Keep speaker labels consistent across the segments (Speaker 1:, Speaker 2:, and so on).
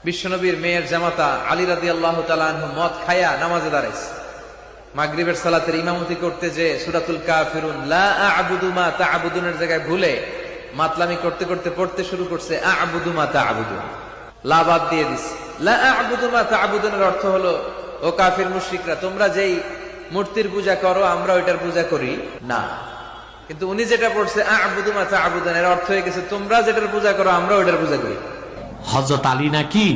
Speaker 1: বিশ্বনবীর মেয়ের জামাতা আলী রাদিয়াল্লাহু তাআলা আনহু মদ খায়া নামাজে দাঁড়াইছে। মাগরিবের সালাতের ইমামতি করতে যে সূরাতুল কাফিরুন লা আ'বুদু মা তা'বুদুনের জায়গায় ভুলে মাতলামি করতে করতে পড়তে শুরু করছে আ'বুদু মা তা'বুদুন, লা বাদ দিয়ে দিছে। লা আ'বুদু মা তা'বুদুনের অর্থ হলো, ও কাফির মুশরিকরা, তোমরা যেই মূর্তির পূজা করো আমরা ওইটার পূজা করি না। কিন্তু উনি যেটা পড়ছে আ'বুদু মা তা'বুদুন, এর অর্থ হয়ে গেছে তোমরা যেটার পূজা করো আমরা ওইটার পূজা করি।
Speaker 2: হযরত আলী নাকি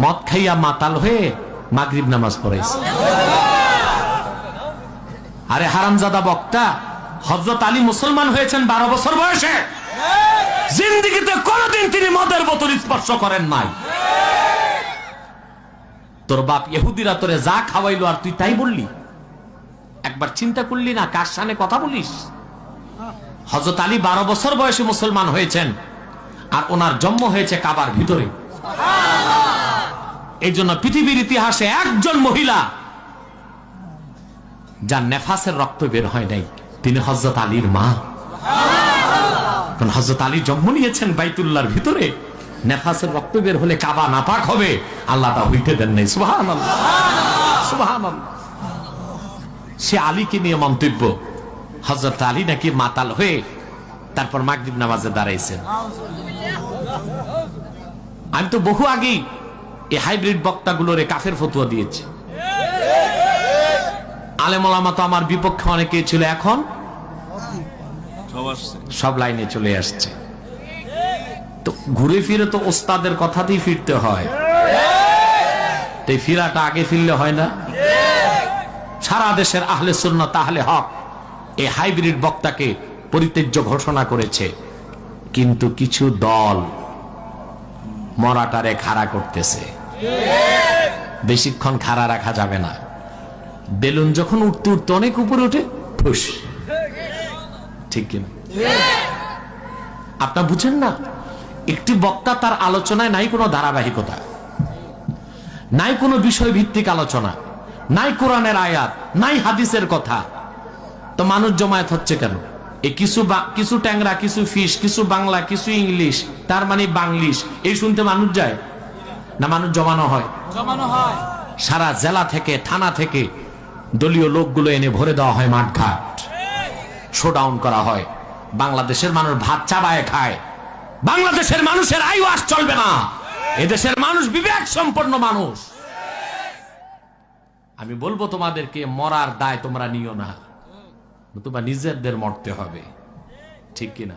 Speaker 2: মদ খাইয়া মাতাল হয়ে মাগরিব নামাজ পড়াইছে। আরে হারামজাদা বক্তা, হযরত আলী মুসলমান হয়েছেন 12 বছর বয়সে। জিন্দেগিতে কোনোদিন তিনি মদের বোতল স্পর্শ করেন নাই। তোর বাপ ইহুদিরা তোরে যা খাওয়াইলো আর তুই তাই বললি? একবার চিন্তা করলি না কার সামনে কথা বলিস? হযরত আলী 12 বছর বয়সে মুসলমান হয়েছেন, আর ওনার জন্ম হয়েছে কাবার ভিতরে। এই জন্য পৃথিবীর ইতিহাসে একজন মহিলা যার নেফাসের রক্ত বের হয় নাই তিনি হযরত আলীর মা। কারণ হযরত আলী জন্ম নিয়েছেন বাইতুল্লাহর ভিতরে, নেফাসের রক্ত বের হলে কাবা নাপাক হবে, আল্লাহ তা হইতে দেন নাই। সুবহানাল্লাহ, সুবহানাল্লাহ। সে আলীকে নিয়ে মন্তব্য, হযরত আলী নাকি মাতাল হয়ে তারপর মাগরিব নামাজে দাঁড়াইছেন। আমি তো বহু আগেই এই হাইব্রিড বক্তাগুলোরে কাফের ফতোয়া দিয়েছি। আলেম ওলামা তো আমার বিপক্ষে অনেকেই ছিল, এখন সব লাইনে চলে আসছে। তো ঘুরে ফিরে তো ওস্তাদের কথাতেই ফিরতে হয়, তাই ফিরাটা আগে ফিরলে হয় না? সারা দেশের আহলে সুন্নাত আহলে হক এই হাইব্রিড বক্তাকে পরিত্যাজ্য ঘোষণা করেছে, কিন্তু কিছু দল মরাটারে খাড়া করতেছে। বেশিক্ষণ খাড়া রাখা যাবে না। বেলুন যখন উঠতে উঠতে অনেক উপরে উঠে ফুস, ঠিক কিনা? আপনার বুঝেন না? একটি বক্তা তার আলোচনায় নাই কোনো ধারাবাহিকতা, নাই কোনো বিষয় ভিত্তিক আলোচনা, নাই কোরআনের আয়াত, নাই হাদিসের কথা, তো মানুষ জমায়েত হচ্ছে কেন? এই কিছু ট্যাংরা, কিছু ফিস, কিছু বাংলা, কিছু ইংলিশ, তার মানে বাংলিশ, এই শুনতে মানুষ যায় না? মানুষ জমানো হয়। সারা জেলা থেকে থানা থেকে দলীয় লোকগুলো এনে ভরে দেওয়া হয় মাঠঘাট, শোডাউন করা হয়। বাংলাদেশের মানুষ ভাত চাবায় খায়। বাংলাদেশের মানুষের আইওয়াস চলবে না। এদেশের মানুষ বিবেক সম্পন্ন মানুষ। আমি বলবো তোমাদেরকে, মরার দায় তোমরা নিও না, নতুবা নিজেদের মরতে হবে, ঠিক কিনা?